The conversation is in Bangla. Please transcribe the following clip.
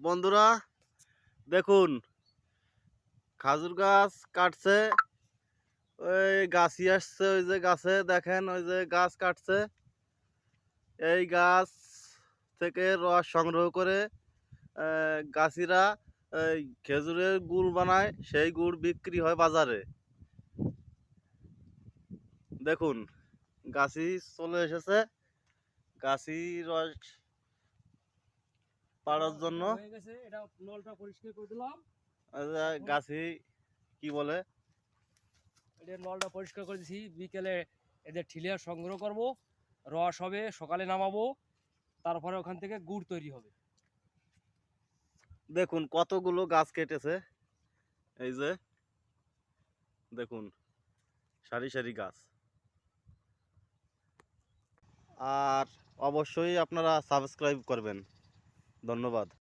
বন্ধুরা দেখুন, খাজুর গাছ কাটছে, ওই গাছই আসছে, ওই যে গাছে দেখেন, ওই যে গাছ কাটছে। এই গাছ থেকে রস সংগ্রহ করে গাছিরা এই খেজুরের গুড় বানায়, সেই গুড় বিক্রি হয় বাজারে। দেখুন, গাছি চলে এসেছে, গাছি রস পাড়ার জন্য। হয়ে গেছে, এটা নলটা পরিষ্কার করে দিলাম। গাছি কি বলে, এটা নলটা পরিষ্কার করে দিছি। বিকেলে এদের ঠিলিয়া সংগ্রহ করব, রস হবে, সকালে নামাবো, তারপরে ওখান থেকে গুড় তৈরি হবে। দেখুন কতগুলো গাছ কেটেছে। এই যে দেখুন, সারি সারি গাছ। আর অবশ্যই আপনারা সাবস্ক্রাইব করবেন। ধন্যবাদ।